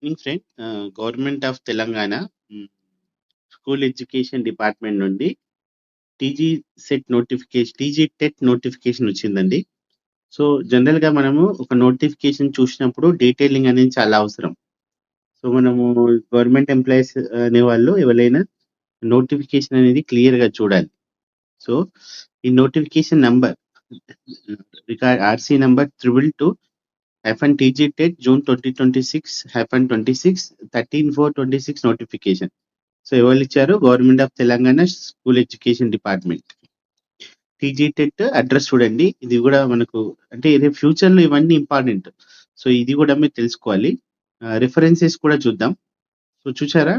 Evening friend. Government of Telangana school education department నుండి TG TET notification వచ్చిందండి. So జనరల్గా మనము ఒక నోటిఫికేషన్ చూసినప్పుడు డీటెయిలింగ్ అనేది చాలా అవసరం. సో మనము గవర్నమెంట్ ఎంప్లాయీస్ అనే వాళ్ళు ఎవరైనా నోటిఫికేషన్ అనేది క్లియర్గా చూడాలి. సో ఈ notification number RC number 222-TG TET June 2026-26 13/4/26 notification. So ఎవరు ఇచ్చారు? Government of Telangana school education department. TG TET address చూడండి. ఇది కూడా మనకు అంటే రేపు ఫ్యూచర్ లో ఇవన్నీ ఇంపార్టెంట్. సో ఇది కూడా మీరు తెలుసుకోవాలి. రిఫరెన్సెస్ కూడా చూద్దాం. సో చూసారా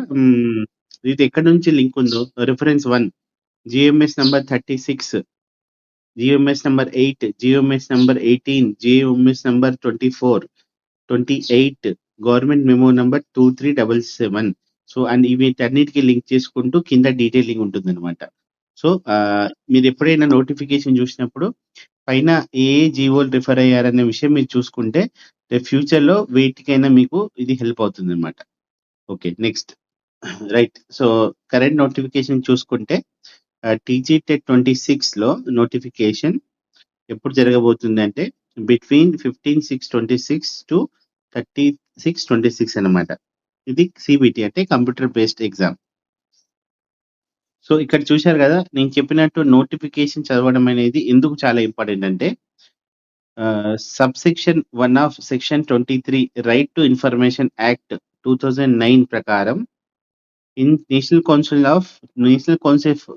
ఇది ఎక్కడ నుంచి లింక్ ఉందో? Reference 1 GMS number 36, GMS number 8, GMS number 18, GMS number 24, 28, government memo number 2377. So and వీటన్నిటికీ లింక్ చేసుకుంటూ కింద డీటెయిలింగ్ ఉంటుంది అనమాట. సో మీరు ఎప్పుడైనా నోటిఫికేషన్ చూసినప్పుడు పైన ఏ జీవోలు రిఫర్ అయ్యారనే విషయం మీరు చూసుకుంటే ఫ్యూచర్ లో వేటికైనా మీకు ఇది హెల్ప్ అవుతుంది అనమాట. Okay, next right. So current notification చూసుకుంటే టీజీ టెట్ 26 లో నోటిఫికేషన్ ఎప్పుడు జరగబోతుంది అంటే బిట్వీన్ 15/6/26 to 36/26 అన్నమాట. ఇది సిబిటి అంటే కంప్యూటర్ బేస్డ్ ఎగ్జామ్. సో ఇక్కడ చూశారు కదా, నేను చెప్పినట్టు నోటిఫికేషన్ చదవడం అనేది ఎందుకు చాలా ఇంపార్టెంట్ అంటే subsection 1 of section 23 right to information act 2009 ప్రకారం national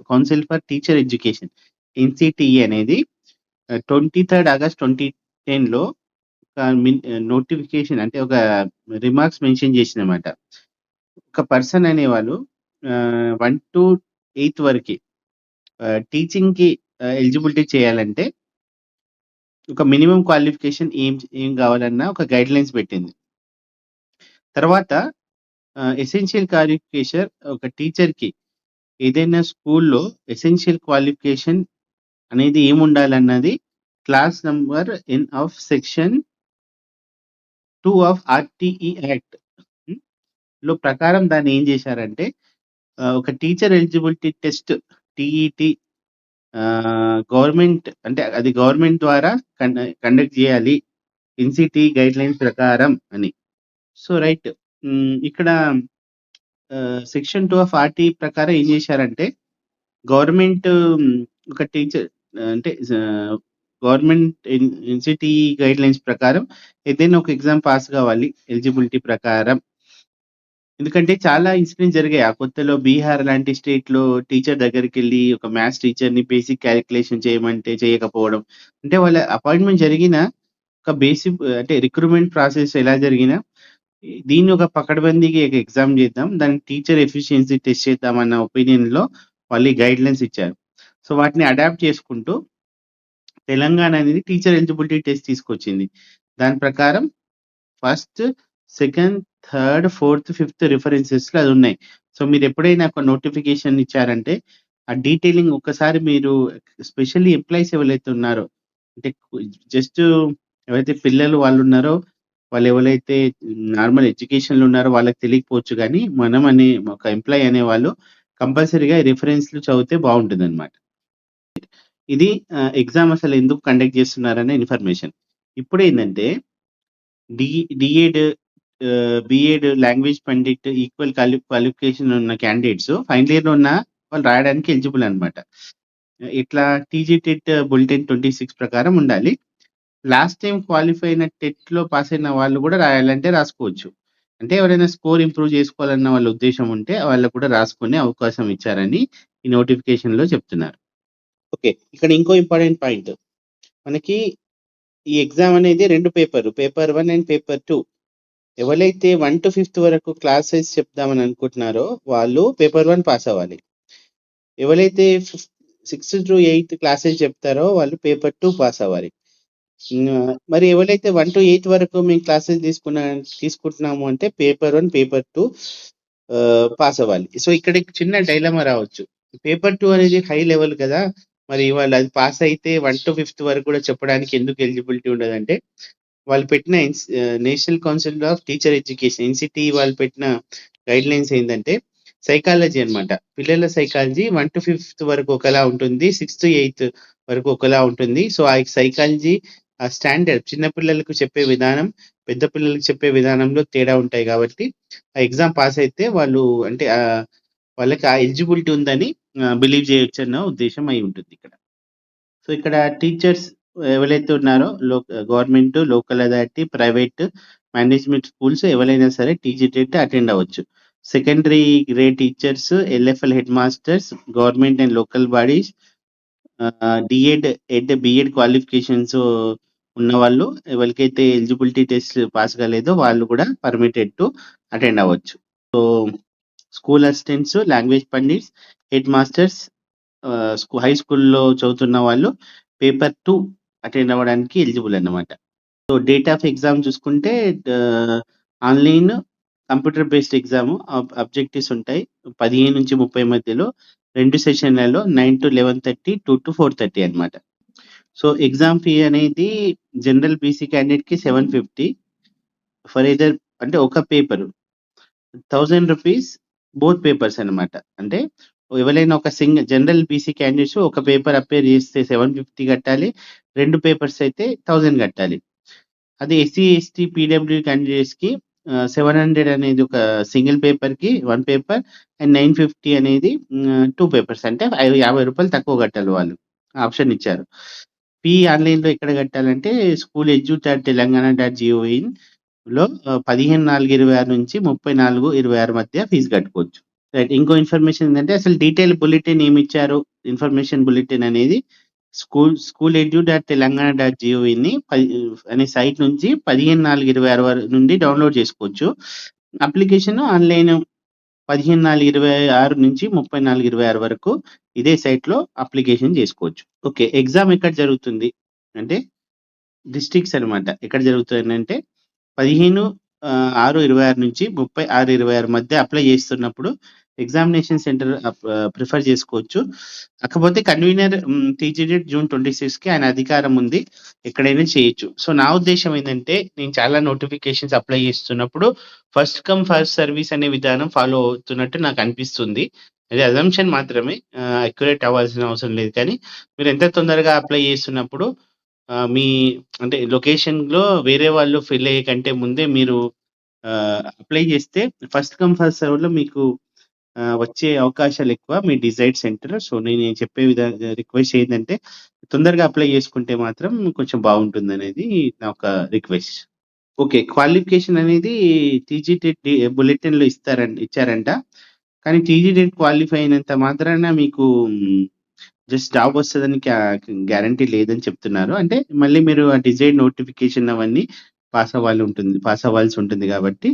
council for teacher education NCTE అనేది 23rd August 2010 లో నోటిఫికేషన్ అంటే ఒక రిమార్క్స్ మెన్షన్ చేసిందన్నమాట. ఒక పర్సన్ అనేవాళ్ళు 1 to 8 వరకు టీచింగ్ కి ఎలిజిబిలిటీ చేయాలంటే ఒక మినిమం క్వాలిఫికేషన్ ఏం కావాలన్నా ఒక గైడ్ లైన్స్ పెట్టింది. తర్వాత ఎసెన్షియల్ క్వాలిఫికేషన్ ఒక టీచర్ కి ఏదైనా స్కూల్లో ఎసెన్షియల్ క్వాలిఫికేషన్ అనేది ఏముండాలన్నది class number N of section 2 of RTE act లో ప్రకారం దాన్ని ఏం చేశారంటే ఒక teacher eligibility test TET government అంటే అది గవర్నమెంట్ ద్వారా కండక్ట్ చేయాలి NCTE గైడ్ లైన్స్ ప్రకారం అని. సో రైట్, ఇక్కడ సెక్షన్ 2 ఆఫ్ RTE ప్రకారం ఏం చేశారంటే గవర్నమెంట్ ఒక టీచర్ అంటే గవర్నమెంట్ NCTE గైడ్ లైన్స్ ప్రకారం ఏదైనా ఒక ఎగ్జామ్ పాస్ కావాలి ఎలిజిబిలిటీ ప్రకారం. ఎందుకంటే చాలా ఇన్సిడెంట్స్ జరిగాయి. ఆ కొత్తలో బీహార్ లాంటి స్టేట్ లో టీచర్ దగ్గరికి వెళ్ళి ఒక మ్యాథ్స్ టీచర్ ని బేసిక్ క్యాలిక్యులేషన్ చేయమంటే చేయకపోవడం, అంటే వాళ్ళ అపాయింట్మెంట్ జరిగిన ఒక బేసిక్ అంటే రిక్రూట్మెంట్ ప్రాసెస్ ఎలా జరిగినా దీన్ని ఒక పకడ్బందీకి ఎగ్జామ్ చేద్దాం, దాని టీచర్ ఎఫిషియన్సీ టెస్ట్ చేద్దాం అన్న ఒపీనియన్ లో వాళ్ళు గైడ్ లైన్స్ ఇచ్చారు. సో వాటిని అడాప్ట్ చేసుకుంటూ తెలంగాణ అనేది టీచర్ ఎలిజిబిలిటీ టెస్ట్ తీసుకొచ్చింది. దాని ప్రకారం 1st, 2nd, 3rd, 4th, 5th references లో అది ఉన్నాయి. సో మీరు ఎప్పుడైనా ఒక నోటిఫికేషన్ ఇచ్చారంటే ఆ డీటెయిలింగ్ ఒకసారి మీరు స్పెషల్లీ ఎంప్లాయీస్ ఎవరైతే ఉన్నారో అంటే జస్ట్ ఎవరైతే పిల్లలు వాళ్ళు ఉన్నారో వాళ్ళు ఎవరైతే నార్మల్ ఎడ్యుకేషన్లో ఉన్నారో వాళ్ళకి తెలియకపోవచ్చు, కానీ మనం అనే ఒక ఎంప్లాయీ అనే వాళ్ళు కంపల్సరీగా రిఫరెన్స్లు చదివితే బాగుంటుంది అనమాట. ఇది ఎగ్జామ్ అసలు ఎందుకు కండక్ట్ చేస్తున్నారనే ఇన్ఫర్మేషన్. ఇప్పుడు ఏంటంటే D Ed B Ed language pandit equal qualification ఉన్న క్యాండిడేట్స్ ఫైనల్ ఇయర్ లో ఉన్న వాళ్ళు రాయడానికి ఎలిజిబుల్ అనమాట. ఇట్లా టీజీ టెట్ బులెటిన్ 26 ప్రకారం ఉండాలి. లాస్ట్ టైం క్వాలిఫై అయిన టెట్ లో పాస్ అయిన వాళ్ళు కూడా రాయాలంటే రాసుకోవచ్చు. అంటే ఎవరైనా స్కోర్ ఇంప్రూవ్ చేసుకోవాలన్న వాళ్ళ ఉద్దేశం ఉంటే వాళ్ళకు కూడా రాసుకునే అవకాశం ఇచ్చారని ఈ నోటిఫికేషన్ లో చెప్తున్నారు. ఓకే, ఇక్కడ ఇంకో ఇంపార్టెంట్ పాయింట్, మనకి ఈ ఎగ్జామ్ అనేది 2 పేపర్ 1 అండ్ పేపర్ 2. ఎవరైతే 1 to 5th వరకు క్లాసెస్ చెప్దామని అనుకుంటున్నారో వాళ్ళు పేపర్ 1 పాస్ అవ్వాలి. ఎవరైతే 6th to 8th క్లాసెస్ చెప్తారో వాళ్ళు పేపర్ 2 పాస్ అవ్వాలి. మరి ఎవరైతే 1 to 8 వరకు మేము క్లాసెస్ తీసుకుంటున్నాము అంటే పేపర్ 1, పేపర్ 2 పాస్ అవ్వాలి. సో ఇక్కడ చిన్న డైలమా రావచ్చు, పేపర్ 2 అనేది హై లెవెల్ కదా, మరి వాళ్ళు అది పాస్ అయితే 1 to 5th వరకు కూడా చెప్పడానికి ఎందుకు ఎలిజిబిలిటీ ఉండదంటే వాళ్ళు పెట్టిన national council of teacher education NCT వాళ్ళు పెట్టిన గైడ్ లైన్స్ ఏంటంటే సైకాలజీ అన్నమాట. పిల్లల సైకాలజీ 1 to 5th వరకు ఒకలా ఉంటుంది, 6th to 8th వరకు ఒకలా ఉంటుంది. సో ఆ సైకాలజీ ఆ స్టాండర్డ్ చిన్న పిల్లలకు చెప్పే విధానం పెద్ద పిల్లలకు చెప్పే విధానంలో తేడా ఉంటాయి కాబట్టి ఆ ఎగ్జామ్ పాస్ అయితే వాళ్ళు అంటే వాళ్ళకి ఆ ఎలిజిబిలిటీ ఉందని బిలీవ్ చేయొచ్చు అన్న ఉద్దేశం అయి ఉంటుంది ఇక్కడ. సో ఇక్కడ టీచర్స్ ఎవరైతే ఉన్నారో government, local authority, private, management schools ఎవరైనా సరే టీజీటెట్ అటెండ్ అవ్వచ్చు. Secondary grade teachers, LFL head masters, government and local bodies, B Ed qualifications ఉన్న వాళ్ళు ఎవరికైతే ఎలిజిబిలిటీ టెస్ట్ పాస్ కాలేదో వాళ్ళు కూడా పర్మిటెడ్ టు అటెండ్ అవ్వచ్చు. So school assistants, language pandits, head masters, high స్కూల్లో చదువుతున్న వాళ్ళు పేపర్ 2 అటెండ్ అవ్వడానికి ఎలిజిబుల్ అన్నమాట. సో డేట్ ఆఫ్ ఎగ్జామ్ చూసుకుంటే online computer based exam objectives ఉంటాయి 15 నుంచి 30 మధ్యలో 2 సెషన్లలో 9 to 11:30, 2 to 4:30 అన్నమాట. సో ఎగ్జామ్ ఫీ అనేది జనరల్ బీసీ క్యాండిడేట్ కి 750 ఫర్ ఎయిదర్ అంటే ఒక పేపర్ 1000 రూపీస్ బోత్ పేపర్స్ అన్నమాట. అంటే ఎవరైనా ఒక జనరల్ బీసీ క్యాండిడేట్స్ ఒక పేపర్ అపేర్ చేస్తే 750 కట్టాలి, 2 పేపర్స్ అయితే 1000 కట్టాలి. అదే ఎస్సీ ఎస్టీ పీడబ్ల్యూ క్యాండిడేట్స్ కి 700 అనేది ఒక సింగిల్ పేపర్ కి 1 పేపర్ అండ్ 950 అనేది 2 పేపర్స్ అంటే 50 రూపాయలు తక్కువ కట్టాలి వాళ్ళు ఆప్షన్ ఇచ్చారు. ఫీ ఆన్లైన్ లో ఎక్కడ కట్టాలంటే స్కూల్ edu.telangana.gov లో 15/4/26 నుంచి 34/26 మధ్య ఫీజు కట్టుకోవచ్చు. రైట్. ఇంకో ఇన్ఫర్మేషన్ ఏంటంటే అసలు డీటెయిల్ బులెటిన్ ఏమి ఇచ్చారు, ఇన్ఫర్మేషన్ బులెటిన్ అనేది స్కూల్ edu.telangana.gov అనే సైట్ నుంచి 15/4/26 నుండి డౌన్లోడ్ చేసుకోవచ్చు. అప్లికేషన్ ఆన్లైన్ 15/4/26 నుంచి 34/26 వరకు ఇదే సైట్ లో అప్లికేషన్ చేసుకోవచ్చు. ఓకే, ఎగ్జామ్ ఎక్కడ జరుగుతుంది అంటే డిస్ట్రిక్ట్స్ అన్నమాట. ఎక్కడ జరుగుతుంది అంటే 15/6/26 నుంచి 30/6/26 మధ్య అప్లై చేస్తున్నప్పుడు ఎగ్జామినేషన్ సెంటర్ ప్రిఫర్ చేసుకోవచ్చు. కాకపోతే కన్వీనర్ టీజీడెట్ June 26 కి ఆయన అధికారం ఉంది, ఎక్కడైనా చేయొచ్చు. సో నా ఉద్దేశం ఏంటంటే నేను చాలా నోటిఫికేషన్స్ అప్లై చేస్తున్నప్పుడు ఫస్ట్ కమ్ ఫస్ట్ సర్వీస్ అనే విధానం ఫాలో అవుతున్నట్టు నాకు అనిపిస్తుంది. అది అజంప్షన్ మాత్రమే, అక్యురేట్ అవ్వాల్సిన అవసరం లేదు. కానీ మీరు ఎంత తొందరగా అప్లై చేస్తున్నప్పుడు మీ అంటే లొకేషన్ లో వేరే వాళ్ళు ఫిల్ అయ్యే కంటే ముందే మీరు అప్లై చేస్తే ఫస్ట్ కమ్ ఫస్ట్ సర్వ్ లో మీకు వచ్చే అవకాశాలు ఎక్కువ మీ డిజైర్డ్ సెంటర్. సో నేను చెప్పే విధంగా రిక్వెస్ట్ ఏంటంటే తొందరగా అప్లై చేసుకుంటే మాత్రం కొంచెం బాగుంటుంది అనేది నా ఒక రిక్వెస్ట్. ఓకే, క్వాలిఫికేషన్ అనేది టీజీటెట్ బులెటిన్ లో ఇచ్చారంట. కానీ టీజీటెట్ క్వాలిఫై అయినంత మాత్రాన మీకు జస్ట్ జాబ్ వస్తుందని గ్యారంటీ లేదని చెప్తున్నారు. అంటే మళ్ళీ మీరు ఆ డిజైర్డ్ నోటిఫికేషన్ అవన్నీ పాస్ అవ్వాల్సి ఉంటుంది కాబట్టి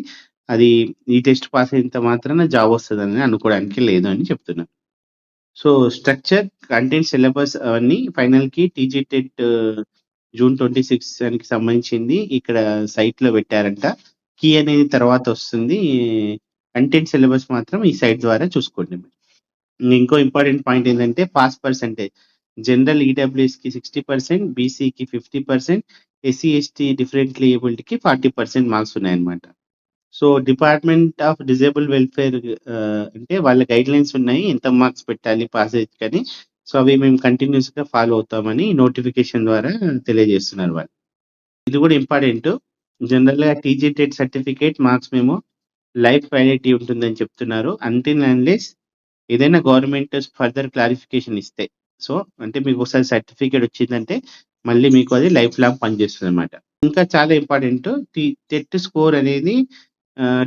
అది ఈ టెస్ట్ పాస్ అయినంత మాత్రాన జాబ్ వస్తుందని అనుకోవడానికి లేదు అని చెప్తున్నారు. సో స్ట్రక్చర్, కంటెంట్, సిలబస్ అవన్నీ ఫైనల్ కి టీజీటెట్ June 26 దానికి సంబంధించింది ఇక్కడ సైట్ లో పెట్టారంట. కీ అనేది తర్వాత వస్తుంది, కంటెంట్ సిలబస్ మాత్రం ఈ సైట్ ద్వారా చూసుకోండి. ఇంకో ఇంపార్టెంట్ పాయింట్ ఏంటంటే పాస్ పర్సెంటేజ్ జనరల్ ఈడబ్ల్యూఎస్ కి 60%, బీసీకి 50%, ఎస్సీ ఎస్టీ డిఫరెంట్లీ ఏబుల్డ్ కి 40% మార్క్స్ ఉన్నాయన్నమాట. So department of disable welfare అంటే వాళ్ళ గైడ్ లైన్స్ ఉన్నాయి ఎంత మార్క్స్ పెట్టాలి పాస్ కానీ. సో అవి మేము కంటిన్యూస్ గా ఫాలో అవుతామని నోటిఫికేషన్ ద్వారా తెలియజేస్తున్నారు వాళ్ళు. ఇది కూడా ఇంపార్టెంట్. జనరల్ గా టీజీటెట్ సర్టిఫికేట్ మార్క్స్ మేము లైఫ్ వ్యాలిడిటీ ఉంటుందని చెప్తున్నారు అంటిల్ అన్లెస్ ఏదైనా గవర్నమెంట్ ఫర్దర్ క్లారిఫికేషన్ ఇస్తే. సో అంటే మీకు ఒకసారి సర్టిఫికేట్ వచ్చిందంటే మళ్ళీ మీకు అది లైఫ్ లాంగ్ పనిచేస్తుంది అనమాట. ఇంకా చాలా ఇంపార్టెంట్, టెట్ స్కోర్ అనేది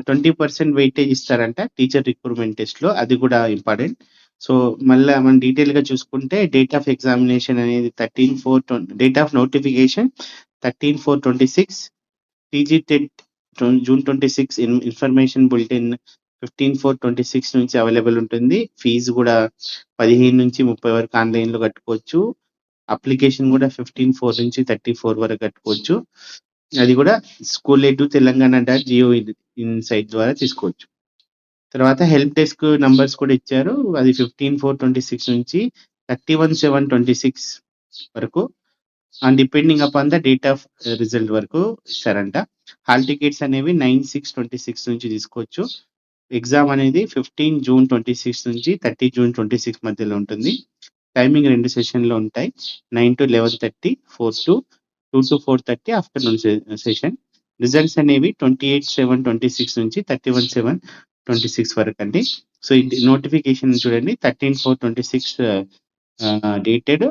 20% వెయిటేజ్ ఇస్తారంట టీచర్ రిక్రూట్మెంట్ టెస్ట్ లో, అది కూడా ఇంపార్టెంట్. సో మళ్ళీ మనం డీటెయిల్ గా చూసుకుంటే డేట్ ఆఫ్ ఎగ్జామినేషన్ అనేది 13/4, date of notification 13/4/26, TGTET June 26 information bulletin 15/4/26 నుంచి అవైలబుల్ ఉంటుంది. ఫీజు కూడా 15 నుంచి 30 వరకు ఆన్లైన్ లో కట్టుకోవచ్చు. అప్లికేషన్ కూడా 15/4 నుంచి 34 వరకు కట్టుకోవచ్చు. అది కూడా స్కూల్ edu.telangana.gov సైట్ ద్వారా తీసుకోవచ్చు. తర్వాత హెల్ప్ డెస్క్ నంబర్స్ కూడా ఇచ్చారు, అది 15/4/26 నుంచి 31/7/26 వరకు and depending upon the date of result వరకు ఇస్తారంట. హాల్ టికెట్స్ అనేవి 9/6/26 నుంచి తీసుకోవచ్చు. ఎగ్జామ్ అనేది 15 జూన్ 26 నుంచి 30 జూన్ 26 మధ్యలో ఉంటుంది. టైమింగ్ 2 సెషన్‌లో ఉంటాయి. 9-11:30, 4-2 to 4:30 ఆఫ్టర్‌నూన్ సెషన్. రిజల్ట్స్ అనేవి 28/7/26 నుంచి 31/7/26 వరకండి. సో, ఇది నోటిఫికేషన్ చూడండి 13/4/26 dated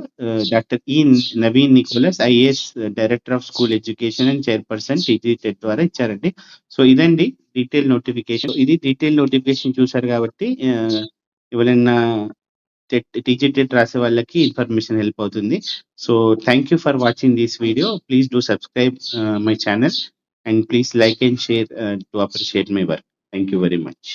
doctor E. Naveen Nicholas IAS director of school education and chairperson TG TET ద్వారా ఇచ్చారండి. సో, ఇదండి డీటెయిల్ నోటిఫికేషన్. ఇది డీటెయిల్ నోటిఫికేషన్ చూసారు కాబట్టి ఎవరైనా టీజీ టెట్ రాసే వాళ్ళకి ఇన్ఫర్మేషన్ హెల్ప్ అవుతుంది. So, thank you for watching this video. Please do subscribe my channel and please like and share to appreciate my work. Thank you very much.